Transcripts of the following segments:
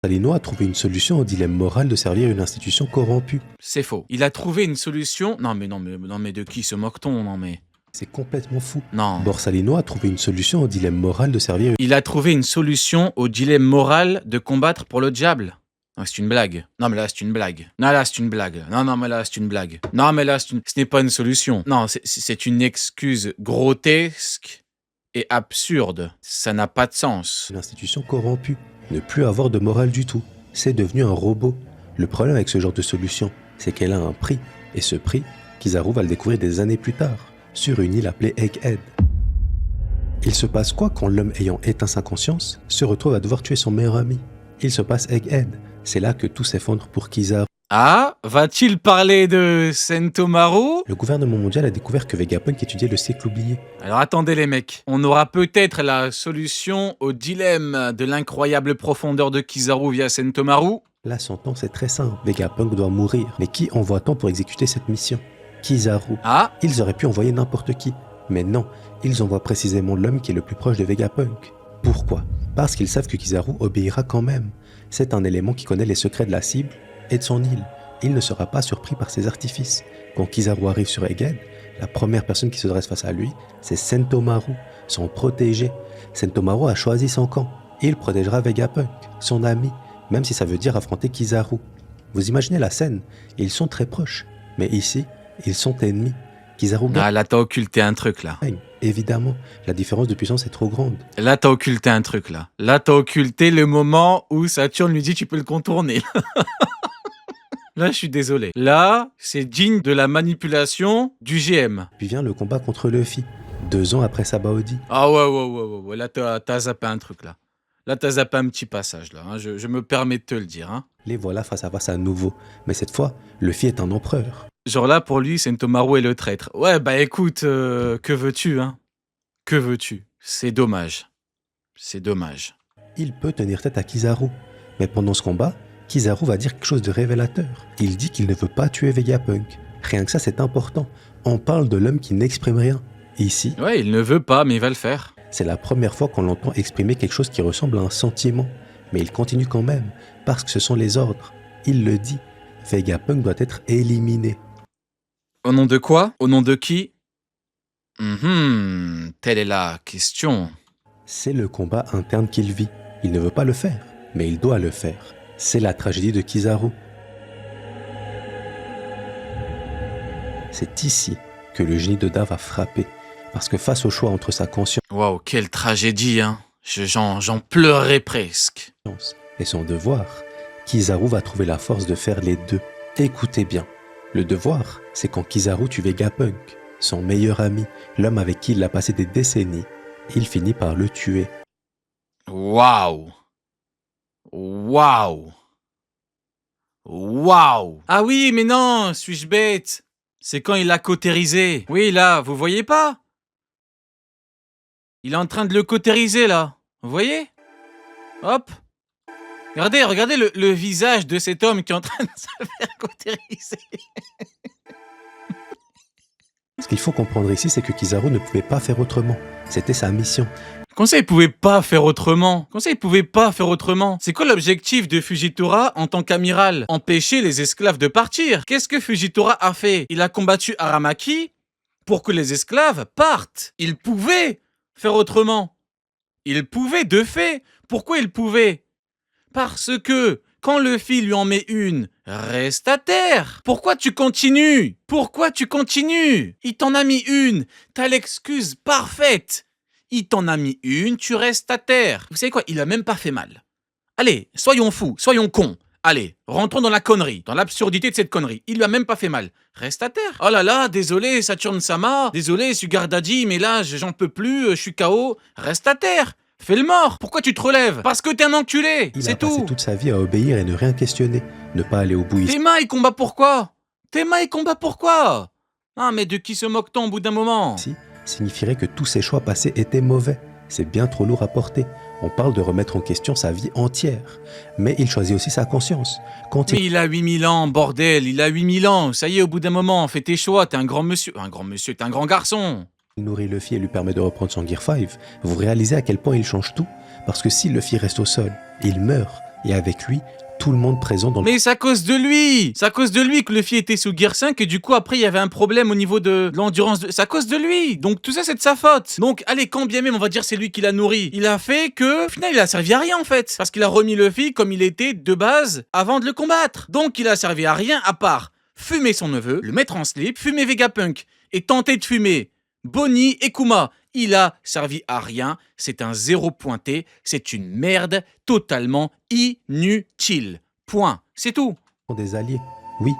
Borsalino a trouvé une solution au dilemme moral de servir une institution corrompue. C'est faux. Il a trouvé une solution... Non mais de qui se moque-t-on? Non mais... C'est complètement fou. Non. Borsalino a trouvé une solution au dilemme moral de servir... Il a trouvé une solution au dilemme moral de combattre pour le diable. Non, c'est une blague. Non, mais là, c'est une blague. Non, là, c'est une blague. Non, mais là, c'est une blague. Non, mais là, ce n'est pas une solution. Non, c'est une excuse grotesque et absurde. Ça n'a pas de sens. Une institution corrompue. Ne plus avoir de morale du tout. C'est devenu un robot. Le problème avec ce genre de solution, c'est qu'elle a un prix. Et ce prix, Kizaru va le découvrir des années plus tard, sur une île appelée Egghead. Il se passe quoi quand l'homme ayant éteint sa conscience se retrouve à devoir tuer son meilleur ami? Il se passe Egghead. C'est là que tout s'effondre pour Kizaru. Ah, va-t-il parler de Sentomaru? Le gouvernement mondial a découvert que Vegapunk étudiait le siècle oublié. Alors attendez les mecs, on aura peut-être la solution au dilemme de l'incroyable profondeur de Kizaru via Sentomaru. La sentence est très simple, Vegapunk doit mourir. Mais qui envoie-t-on pour exécuter cette mission? Kizaru. Ah, Ils auraient pu envoyer n'importe qui. Mais non, ils envoient précisément l'homme qui est le plus proche de Vegapunk. Pourquoi? Parce qu'ils savent que Kizaru obéira quand même. C'est un élément qui connaît les secrets de la cible et de son île. Il ne sera pas surpris par ses artifices. Quand Kizaru arrive sur Egghead, la première personne qui se dresse face à lui, c'est Sentomaru, son protégé. Sentomaru a choisi son camp. Il protégera Vegapunk, son ami, même si ça veut dire affronter Kizaru. Vous imaginez la scène? Ils sont très proches. Mais ici, ils sont ennemis. Kizaru gagne. ah là t'as occulté un truc là. Évidemment, la différence de puissance est trop grande. Là t'as occulté un truc là. Là t'as occulté le moment où Saturne lui dit tu peux le contourner. Là je suis désolé. Là c'est digne de la manipulation du GM. Puis vient le combat contre Luffy, 2 ans après Sabaody. Ah ouais. Là t'as zappé un truc là. Là t'as zappé un petit passage là. Hein. Je me permets de te le dire. Hein. Les voilà face à face à nouveau. Mais cette fois, Luffy est un empereur. Genre là, pour lui, Sentomaru est le traître. Ouais, bah écoute, que veux-tu, hein? Que veux-tu? C'est dommage. C'est dommage. Il peut tenir tête à Kizaru. Mais pendant ce combat, Kizaru va dire quelque chose de révélateur. Il dit qu'il ne veut pas tuer Vegapunk. Rien que ça, c'est important. On parle de l'homme qui n'exprime rien. Ici, Ouais, il ne veut pas, mais il va le faire. c'est la première fois qu'on l'entend exprimer quelque chose qui ressemble à un sentiment. Mais il continue quand même, parce que ce sont les ordres. Il le dit. Vegapunk doit être éliminé. Au nom de quoi? Au nom de qui? Telle est la question. C'est le combat interne qu'il vit. Il ne veut pas le faire, mais il doit le faire. C'est la tragédie de Kizaru. C'est ici que le génie d'Oda va frapper, parce que face au choix entre sa conscience Waouh, quelle tragédie, hein. J'en pleurais presque. et son devoir, Kizaru va trouver la force de faire les deux. Écoutez bien, le devoir, c'est quand Kizaru tue Vegapunk, son meilleur ami, l'homme avec qui il a passé des décennies. Il finit par le tuer. Waouh. Waouh. Waouh. Ah oui, mais non, suis-je bête? C'est quand il l'a cautérisé. Oui, là, vous voyez pas? Il est en train de le cautériser, là. Vous voyez? Hop. Regardez le visage de cet homme qui est en train de se faire cautériser. Ce qu'il faut comprendre ici, c'est que Kizaru ne pouvait pas faire autrement. C'était sa mission. Comment ça, il pouvait pas faire autrement? Comment ça, il pouvait pas faire autrement? C'est quoi l'objectif de Fujitora en tant qu'amiral? Empêcher les esclaves de partir. Qu'est-ce que Fujitora a fait? Il a combattu Aramaki pour que les esclaves partent. Il pouvait faire autrement. Il pouvait, de fait. Pourquoi il pouvait? Parce que quand Luffy lui en met une, reste à terre. Pourquoi tu continues? Pourquoi tu continues? Il t'en a mis une. T'as l'excuse parfaite. Il t'en a mis une, tu restes à terre. Vous savez quoi? Il a même pas fait mal. Allez, soyons fous, soyons cons. Allez, rentrons dans la connerie, dans l'absurdité de cette connerie. Il lui a même pas fait mal. Reste à terre. Oh là là, désolé, Saturne-sama. Désolé, Sugar Daddy, mais là, j'en peux plus, je suis KO. Reste à terre. Fais le mort. Pourquoi tu te relèves? Parce que t'es un enculé. Il a C'est passé tout. toute sa vie à obéir et ne rien questionner, ne pas aller au bout. Tes mains, ils combattent pourquoi? Tes mains, ils combattent pourquoi? Ah, mais de qui se moque-t-on au bout d'un moment? Ici signifierait que tous ses choix passés étaient mauvais. C'est bien trop lourd à porter. On parle de remettre en question sa vie entière. Mais il choisit aussi sa conscience. Quand Mais il a 8000 ans, bordel, il a 8000 ans. Ça y est, au bout d'un moment, fais tes choix, t'es un grand monsieur. Un grand monsieur, t'es un grand garçon. il nourrit Luffy et lui permet de reprendre son Gear 5, vous réalisez à quel point il change tout. Parce que si Luffy reste au sol, il meurt. et avec lui, tout le monde présent dans le... Mais c'est à cause de lui. C'est à cause de lui que Luffy était sous Gear 5 et du coup après il y avait un problème au niveau de l'endurance. C'est à cause de lui. Donc tout ça c'est de sa faute. Donc allez, quand bien même on va dire c'est lui qui l'a nourri. Il a fait que au final il a servi à rien en fait. Parce qu'il a remis Luffy comme il était de base avant de le combattre. Donc il a servi à rien à part fumer son neveu, le mettre en slip, fumer Vegapunk et tenter de fumer Bonnie et Kuma. Il a servi à rien, c'est un zéro pointé, c'est une merde totalement inutile. Point, c'est tout. des alliés. Oui,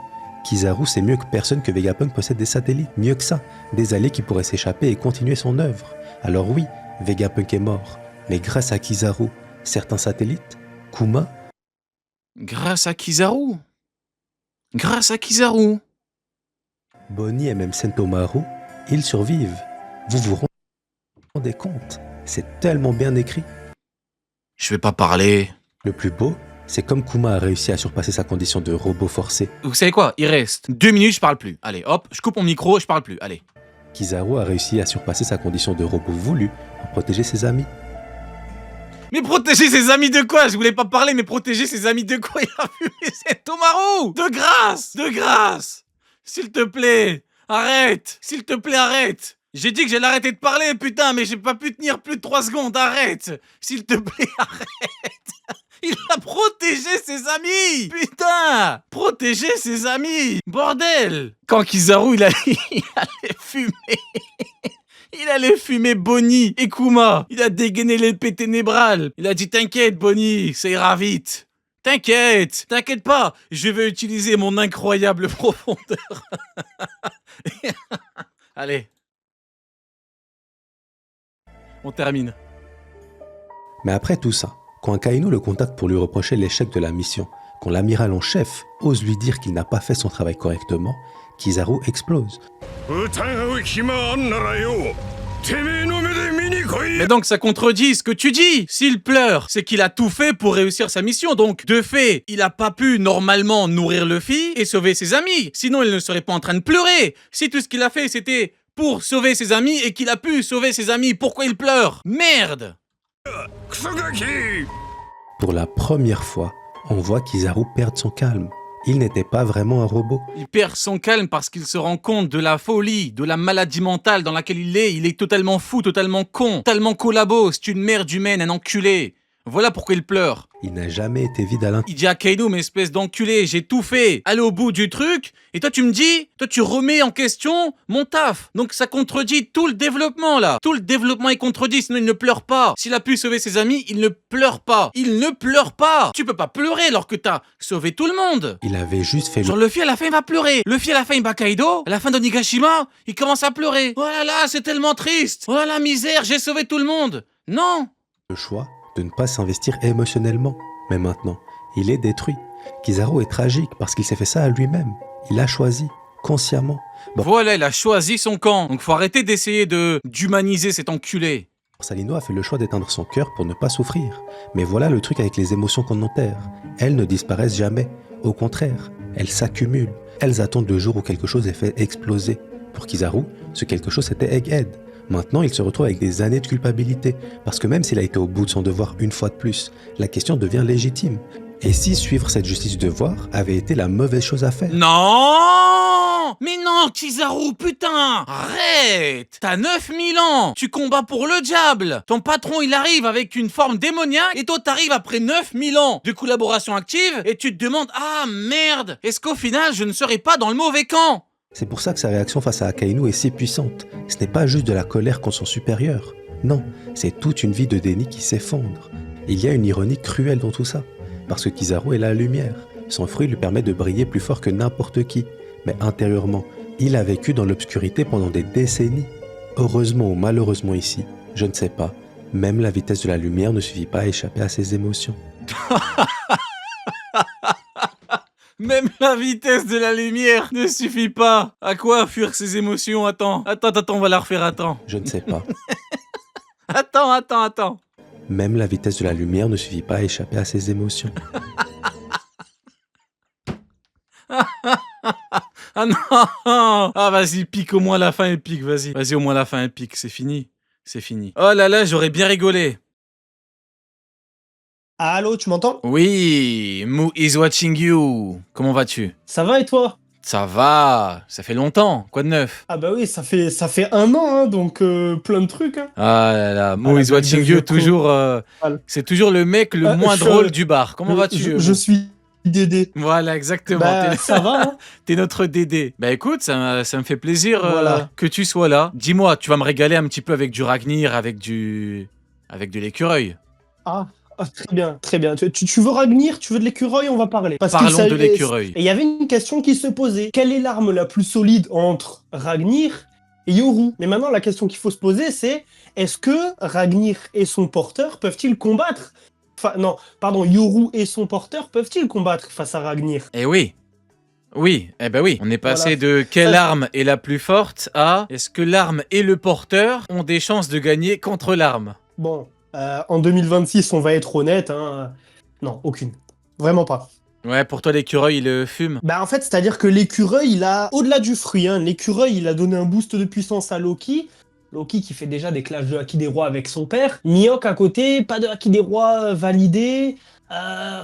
Kizaru sait mieux que personne que Vegapunk possède des satellites, mieux que ça, des alliés qui pourraient s'échapper et continuer son œuvre. Alors oui, Vegapunk est mort, mais grâce à Kizaru, certains satellites, Kuma... Grâce à Kizaru. Grâce à Kizaru. Bonnie et même Sentomaru, ils survivent. Vous vous rendez compte? C'est tellement bien écrit. Je vais pas parler. Le plus beau, c'est comme Kuma a réussi à surpasser sa condition de robot forcé. Vous savez quoi? Il reste 2 minutes, je parle plus. Allez, hop, je coupe mon micro, je parle plus. Allez. Kizaru a réussi à surpasser sa condition de robot voulu pour protéger ses amis. Mais protéger ses amis de quoi? Je voulais pas parler, mais protéger ses amis de quoi? Il a fumé Sentomaru! De grâce! De grâce! S'il te plaît, arrête! S'il te plaît, arrête! J'ai dit que j'allais arrêter de parler, putain, mais j'ai pas pu tenir plus de 3 secondes, arrête! S'il te plaît, arrête! Il a protégé ses amis! Putain! Protéger ses amis! Bordel! Quand Kizaru, il allait fumer... Il allait fumer Bonnie et Kuma. Il a dégainé l'épée ténébrale. Il a dit t'inquiète Bonnie, ça ira vite. T'inquiète, t'inquiète pas, je vais utiliser mon incroyable profondeur. Allez. On termine. Mais après tout ça, quand Akainu le contacte pour lui reprocher l'échec de la mission, quand l'amiral en chef ose lui dire qu'il n'a pas fait son travail correctement, Kizaru explose. Mais donc ça contredit ce que tu dis. S'il pleure, c'est qu'il a tout fait pour réussir sa mission. Donc, de fait, il a pas pu normalement nourrir Luffy et sauver ses amis. Sinon, il ne serait pas en train de pleurer. Si tout ce qu'il a fait, c'était pour sauver ses amis et qu'il a pu sauver ses amis, pourquoi il pleure? Merde! Pour la première fois, on voit Kizaru perdre son calme. Il n'était pas vraiment un robot. Il perd son calme parce qu'il se rend compte de la folie, de la maladie mentale dans laquelle il est. Il est totalement fou, totalement con, totalement collabo. C'est une merde humaine, un enculé. Voilà pourquoi il pleure. Il n'a jamais été vide à l'intérieur. Il dit à Kaido, mais espèce d'enculé, j'ai tout fait. Allez au bout du truc. Et toi, tu me dis, toi, tu remets en question mon taf. Donc, ça contredit tout le développement, là. Tout le développement est contredit, sinon il ne pleure pas. S'il a pu sauver ses amis, il ne pleure pas. Il ne pleure pas. Tu peux pas pleurer alors que t'as sauvé tout le monde. Il avait juste fait Genre, Luffy, à la fin, il va pleurer. Luffy, à la fin, il bat Kaido. À la fin d'Onigashima, il commence à pleurer. Oh là là, c'est tellement triste. Oh là la misère, j'ai sauvé tout le monde. Non. le choix de ne pas s'investir émotionnellement. Mais maintenant, il est détruit. Kizaru est tragique parce qu'il s'est fait ça à lui-même. Il a choisi, consciemment. Voilà, il a choisi son camp. Donc faut arrêter d'essayer d'humaniser cet enculé. Borsalino a fait le choix d'éteindre son cœur pour ne pas souffrir. Mais voilà le truc avec les émotions qu'on enterre. Elles ne disparaissent jamais. Au contraire, elles s'accumulent. Elles attendent le jour où quelque chose est fait exploser. Pour Kizaru, ce quelque chose c'était Egghead. Maintenant, il se retrouve avec des années de culpabilité. Parce que même s'il a été au bout de son devoir une fois de plus, la question devient légitime. Et si suivre cette justice du devoir avait été la mauvaise chose à faire? Non! Mais non, Kizaru, putain! Arrête! T'as 9000 ans! Tu combats pour le diable! Ton patron, il arrive avec une forme démoniaque et toi, t'arrives après 9000 ans de collaboration active et tu te demandes « Ah, merde! Est-ce qu'au final, je ne serai pas dans le mauvais camp ?» C'est pour ça que sa réaction face à Akainu est si puissante. Ce n'est pas juste de la colère contre son supérieur. Non, c'est toute une vie de déni qui s'effondre. Il y a une ironie cruelle dans tout ça. Parce que Kizaru est la lumière. Son fruit lui permet de briller plus fort que n'importe qui. Mais intérieurement, il a vécu dans l'obscurité pendant des décennies. Heureusement ou malheureusement ici, je ne sais pas, même la vitesse de la lumière ne suffit pas à échapper à ses émotions. Même la vitesse de la lumière ne suffit pas. À quoi fuir ses émotions? Attends, on va la refaire, attends. Je ne sais pas. Attends. Même la vitesse de la lumière ne suffit pas à échapper à ses émotions. Ah non! Ah vas-y, pique au moins la fin épique, vas-y. Vas-y, au moins la fin épique, c'est fini. C'est fini. Oh là là, j'aurais bien rigolé. Allô, tu m'entends? Oui, Moo is watching you. Comment vas-tu? Ça va et toi? Ça va, ça fait longtemps. Quoi de neuf? Ah bah oui, ça fait un an, hein, donc plein de trucs. Hein. Ah là là, Ah Moo la is blague de watching you, vieux con. toujours. Ah, C'est toujours le mec le moins drôle du bar. Comment vas-tu, je Moo? suis Dédé. Voilà, exactement. Bah ça va, hein? T'es notre Dédé. Bah écoute, ça me fait plaisir Voilà. que tu sois là. Dis-moi, tu vas me régaler un petit peu avec du Ragnir, avec de l'écureuil. Ah, très bien, très bien. Tu veux Ragnir, tu veux de l'écureuil, on va parler. Parce qu'il Parlons de s'agit- l'écureuil. Et il y avait une question qui se posait. Quelle est l'arme la plus solide entre Ragnir et Yoru? Mais maintenant, la question qu'il faut se poser, c'est est-ce que Ragnir et son porteur peuvent-ils combattre? Enfin, non, pardon, Yoru et son porteur peuvent-ils combattre face à Ragnir? Eh oui. Oui, eh ben oui. On est passé Voilà. de quelle Ça- arme est la plus forte à est-ce que l'arme et le porteur ont des chances de gagner contre l'arme? Bon, en 2026, on va être honnête, hein. Non, aucune. Vraiment pas. Ouais, pour toi l'écureuil il fume. Bah en fait, c'est-à-dire que l'écureuil, il a, au-delà du fruit, hein, l'écureuil, il a donné un boost de puissance à Loki. Loki qui fait déjà des clashs de Haki des Rois avec son père. Mihawk à côté, pas de Haki des Rois validé. Euh,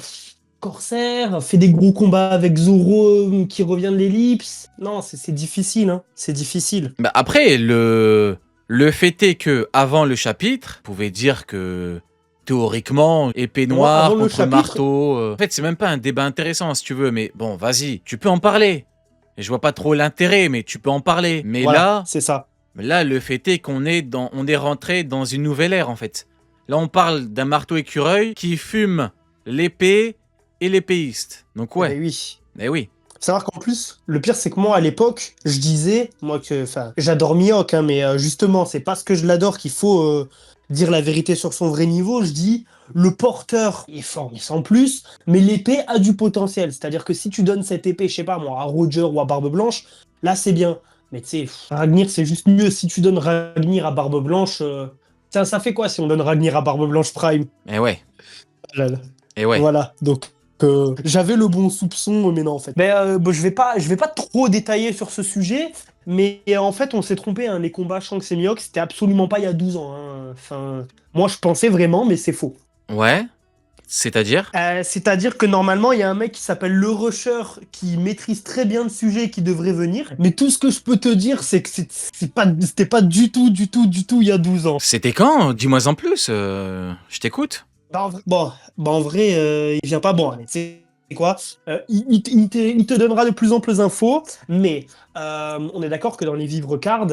Corsair fait des gros combats avec Zoro qui revient de l'ellipse. Non, c'est difficile, hein. C'est difficile. Bah après le fait est que avant le chapitre, on pouvait dire que théoriquement épée noire avant le contre chapitre- marteau. En fait, c'est même pas un débat intéressant si tu veux, mais bon, vas-y, tu peux en parler. Et je vois pas trop l'intérêt, mais tu peux en parler. Mais Voilà, c'est ça. là, le fait est qu'on est rentré dans une nouvelle ère en fait. Là, on parle d'un marteau écureuil qui fume l'épée et l'épéiste. Donc Eh ouais, oui. mais oui. Faut savoir qu'en plus, le pire, c'est que moi, à l'époque, je disais, moi, enfin, j'adore Mihawk, hein, mais justement, c'est parce que je l'adore qu'il faut dire la vérité sur son vrai niveau. Je dis, le porteur est fort, mais sans plus, mais l'épée a du potentiel. C'est-à-dire que si tu donnes cette épée, je sais pas, moi, à Roger ou à Barbe Blanche, là, c'est bien. Mais tu sais, Ragnir, c'est juste mieux. Si tu donnes Ragnir à Barbe Blanche, ça fait quoi si on donne Ragnir à Barbe Blanche Prime? Et ouais, Là, là. et ouais. Voilà, donc j'avais le bon soupçon, mais non en fait. Bon, je vais pas trop détailler sur ce sujet, mais en fait on s'est trompé, hein, les combats Shanks et Mihawk, c'était absolument pas il y a 12 ans. Hein. Enfin, moi je pensais vraiment, mais c'est faux. Ouais, c'est-à-dire? C'est-à-dire que normalement il y a un mec qui s'appelle le Rusher qui maîtrise très bien le sujet et qui devrait venir, mais tout ce que je peux te dire c'est que c'était pas du tout il y a 12 ans. C'était quand? Dis-moi en plus, je t'écoute. En vrai, il vient pas bon. Allez, tu sais quoi? Il te donnera de plus amples infos, mais on est d'accord que dans les vivres cards,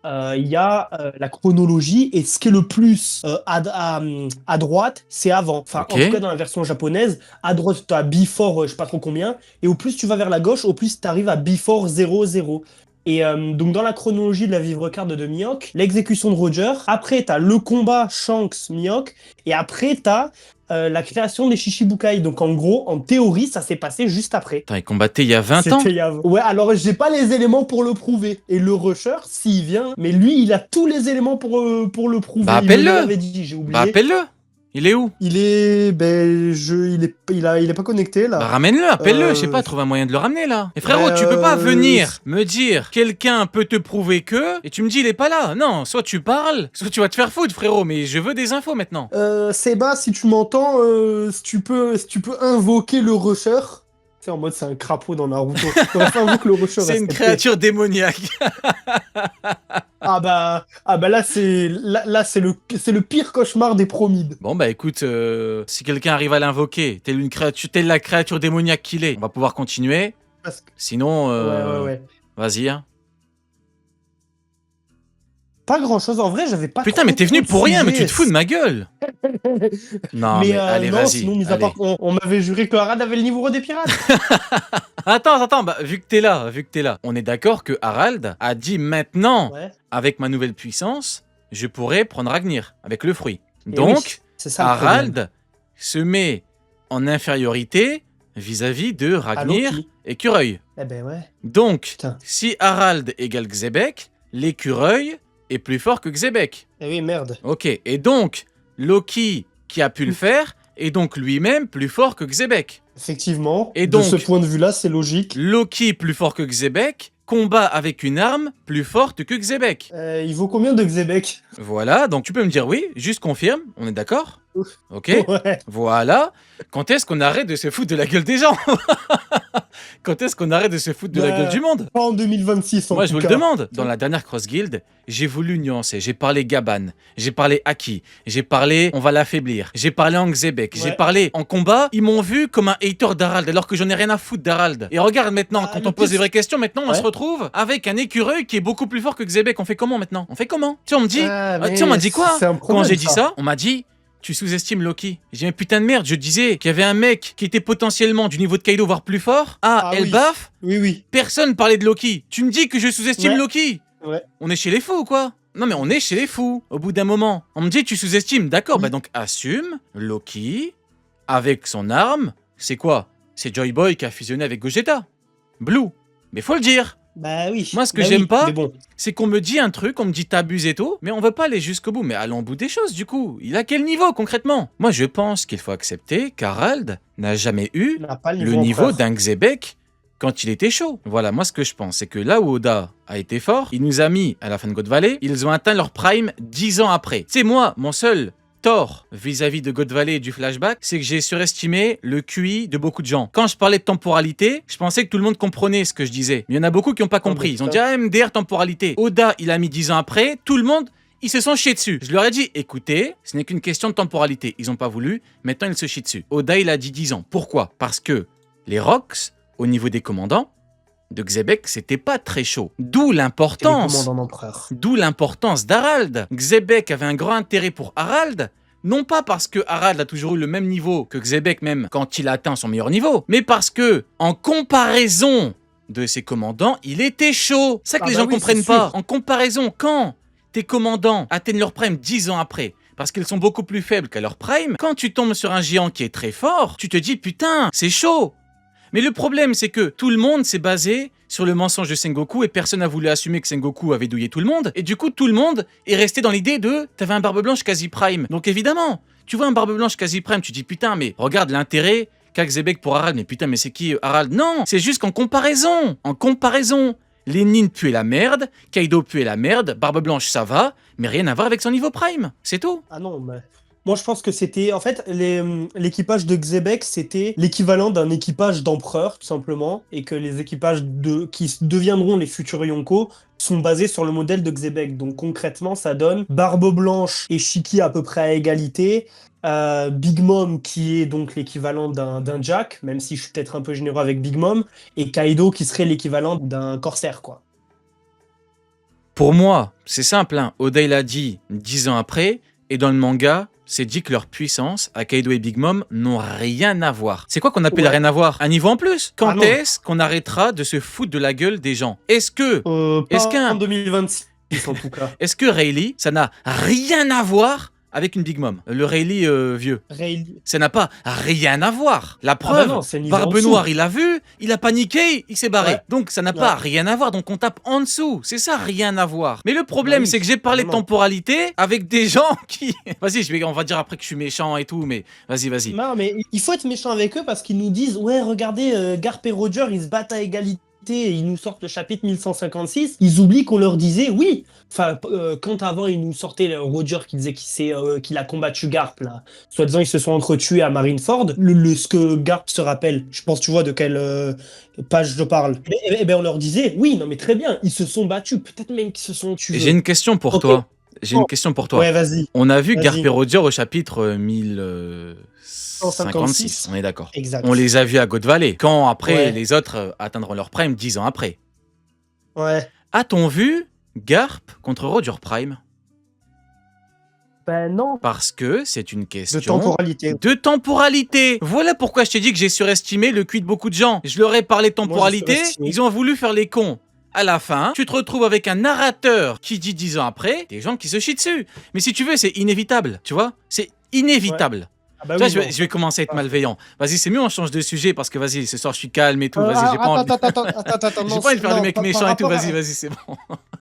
il y a la chronologie et ce qui est le plus à droite, c'est avant. Enfin, Ok. en tout cas dans la version japonaise, à droite, tu as before, je sais pas trop combien, et au plus tu vas vers la gauche, au plus tu arrives à before 00. Et donc dans la chronologie de la vivre card de Mihawk, l'exécution de Roger, après t'as le combat Shanks-Mihawk, et après t'as la création des Shichibukai. Donc en gros, en théorie, ça s'est passé juste après. Attends, il combattait il y a 20 ans? C'était il y a- Ouais, alors j'ai pas les éléments pour le prouver. Et le Rusher, s'il vient, mais lui, il a tous les éléments pour le prouver. Bah, Il me appelle-le. l'avait dit, j'ai oublié. Bah appelle-le. Il est où? Il est il est pas connecté là. Bah ramène-le, appelle-le, je sais pas, trouve un moyen de le ramener là. Et frérot, tu peux pas venir me dire quelqu'un peut te prouver que et tu me dis il est pas là. Non, soit tu parles, soit tu vas te faire foutre frérot, mais je veux des infos maintenant. Seba, si tu m'entends, si tu peux invoquer le Rusher. C'est en mode c'est un crapaud dans Naruto. Invoque le Rusher. C'est une respecté. créature démoniaque. Ah bah là c'est le pire cauchemar des promides. Bon bah écoute, si quelqu'un arrive à l'invoquer, telle la créature démoniaque qu'il est, on va pouvoir continuer. Parce que- Sinon, Ouais. vas-y hein. Pas grand chose en vrai, j'avais pas. Putain, mais t'es venu pour rien, mais tu te fous de ma gueule. Non, mais allez, non, vas-y. sinon, mis à allez. part on m'avait juré que Harad avait le niveau des pirates. Attends, bah, vu que t'es là, on est d'accord que Harald a dit maintenant, Ouais. avec ma nouvelle puissance, je pourrais prendre Ragnir, avec le fruit. Et Donc, oui, c'est ça le problème. Harald se met en infériorité vis-à-vis de À Ragnir Loki. et Cureuil. Eh ben ouais. Donc, Putain. si Harald égale Xebec, l'écureuil est plus fort que Xebec. Eh oui, merde. Ok, et donc, Loki, qui a pu le faire, est donc lui-même plus fort que Xebec. Effectivement. Et de donc- ce point de vue-là, c'est logique. Loki plus fort que Xebec combat avec une arme plus forte que Xebec. Il vaut combien de Xebec? Voilà, donc tu peux me dire oui, juste confirme, on est d'accord? Ouf. Ok, Ouais. voilà. Quand est-ce qu'on arrête de se foutre de la gueule des gens? Quand est-ce qu'on arrête de se foutre de la gueule du monde? Pas en 2026 en Moi, tout je vous le cas. demande. Dans la dernière Cross Guild, j'ai voulu nuancer. J'ai parlé Gaban, j'ai parlé Aki, j'ai parlé on va l'affaiblir, j'ai parlé en Xebec, j'ai Ouais. parlé en combat. Ils m'ont vu comme un hater d'Harald alors que j'en ai rien à foutre d'Harald. Et regarde maintenant, Ah, quand le on pose pire, des vraies questions, maintenant on Ouais. se retrouve avec un écureuil qui est beaucoup plus fort que Xebec. On fait comment maintenant? On fait comment? Tu sais, on me dit, Ah, tu sais, on m'a dit quoi? c'est un Quand problème, j'ai dit ça, on m'a dit tu sous-estimes Loki. J'ai dit mais putain de merde, je disais qu'il y avait un mec qui était potentiellement du niveau de Kaido voire plus fort. Ah, Ah oui. Elbaf, Oui, oui. personne parlait de Loki. Tu me dis que je sous-estime Ouais. Loki? Ouais. On est chez les fous ou quoi? Non mais on est chez les fous. Au bout d'un moment, on me dit tu sous-estimes. D'accord, Oui. bah donc assume Loki avec son arme. C'est quoi? C'est Joy Boy qui a fusionné avec Gogeta. Blue. Mais faut le dire. Bah oui. Moi, ce que Bah j'aime oui, pas, mais bon. C'est qu'on me dit un truc, on me dit t'abuses et tout, mais on veut pas aller jusqu'au bout. Mais allons au bout des choses du coup. Il a quel niveau concrètement? Moi je pense qu'il faut accepter qu'Harald n'a jamais eu On n'a pas le niveau empereur. d'un Xebec quand il était chaud. Voilà, moi ce que je pense, c'est que là où Oda a été fort, il nous a mis à la fin de God Valley, ils ont atteint leur prime 10 ans après. C'est moi, mon seul tort vis-à-vis de God Valley et du flashback, c'est que j'ai surestimé le QI de beaucoup de gens. Quand je parlais de temporalité, je pensais que tout le monde comprenait ce que je disais. Mais il y en a beaucoup qui n'ont pas compris. Ils ont dit ah, MDR temporalité. Oda, il a mis 10 ans après, tout le monde ils se sont chiés dessus. Je leur ai dit, écoutez, ce n'est qu'une question de temporalité. Ils n'ont pas voulu, maintenant ils se chient dessus. Oda, il a dit 10 ans. Pourquoi? Parce que les Rocks, au niveau des commandants, de Xebec, c'était pas très chaud. D'où l'importance. D'où l'importance d'Harald. Xebec avait un grand intérêt pour Harald, non pas parce que Harald a toujours eu le même niveau que Xebec même quand il a atteint son meilleur niveau, mais parce que, en comparaison de ses commandants, il était chaud. C'est ça que les gens comprennent pas. En comparaison, quand tes commandants atteignent leur prime 10 ans après, parce qu'ils sont beaucoup plus faibles qu'à leur prime, quand tu tombes sur un géant qui est très fort, tu te dis putain, c'est chaud. Mais le problème, c'est que tout le monde s'est basé sur le mensonge de Sengoku et personne n'a voulu assumer que Sengoku avait douillé tout le monde. Et du coup, tout le monde est resté dans l'idée de t'avais un barbe blanche quasi prime. Donc évidemment, tu vois un barbe blanche quasi prime, tu dis putain, mais regarde l'intérêt qu'a Xebec pour Harald. Mais putain, mais c'est qui Harald? Non, c'est juste qu'en comparaison, Lénine puait la merde, Kaido puait la merde, barbe blanche ça va, mais rien à voir avec son niveau prime. C'est tout. Ah non, mais... Moi, je pense que c'était... En fait, l'équipage de Xebec, c'était l'équivalent d'un équipage d'empereur, tout simplement, et que les équipages qui deviendront les futurs Yonko sont basés sur le modèle de Xebec. Donc, concrètement, ça donne Barbe Blanche et Shiki à peu près à égalité, Big Mom, qui est donc l'équivalent d'un Jack, même si je suis peut-être un peu généreux avec Big Mom, et Kaido, qui serait l'équivalent d'un Corsair, quoi. Pour moi, c'est simple, hein. Oda il a dit 10 ans après, et dans le manga... c'est dit que leur puissance à Kaido et Big Mom n'ont rien à voir. C'est quoi qu'on appelle rien à voir? Un niveau en plus? Quand est-ce qu'on arrêtera de se foutre de la gueule des gens? Est-ce que... en 2026, en tout cas. Est-ce que Rayleigh, ça n'a rien à voir avec une Big Mom? Le Rayleigh vieux. Ça n'a pas rien à voir. La preuve, Barbe Noire, il a vu, il a paniqué, il s'est barré. Donc ça n'a pas rien à voir, donc on tape en dessous. C'est ça, rien à voir. Mais le problème, c'est que j'ai parlé de temporalité avec des gens qui... Vas-y, on va dire après que je suis méchant et tout, mais vas-y. Non, mais il faut être méchant avec eux parce qu'ils nous disent « Ouais, regardez, Garp et Roger, ils se battent à égalité. » Et ils nous sortent le chapitre 1156, ils oublient qu'on leur disait oui. Enfin, quand avant ils nous sortaient Roger qui disait qu'il a combattu Garp, là. Soi-disant, ils se sont entretués à Marineford. Ce que Garp se rappelle, je pense, tu vois de quelle page je parle. Et ben on leur disait oui, non mais très bien, ils se sont battus, peut-être même qu'ils se sont tués. J'ai une question pour toi. Ouais, vas-y. On a vu Garp et Roger au chapitre 1056, on est d'accord. Exact. On les a vus à God Valley, quand après les autres atteindront leur prime 10 ans après. Ouais. A-t-on vu Garp contre Roger Prime? Ben non. Parce que c'est une question de temporalité. Voilà pourquoi je t'ai dit que j'ai surestimé le QI de beaucoup de gens. Je leur ai parlé de temporalité, ils ont voulu faire les cons. À la fin, tu te retrouves avec un narrateur qui dit 10 ans après, des gens qui se chient dessus. Mais si tu veux, c'est inévitable, tu vois? C'est inévitable. Ouais. Ah bah oui, je vais commencer à être malveillant. Vas-y, c'est mieux, on change de sujet parce que vas-y, ce soir je suis calme et tout. Vas-y, j'ai pas envie. J'ai pas envie de faire le mec méchant et tout. Vas-y, c'est bon.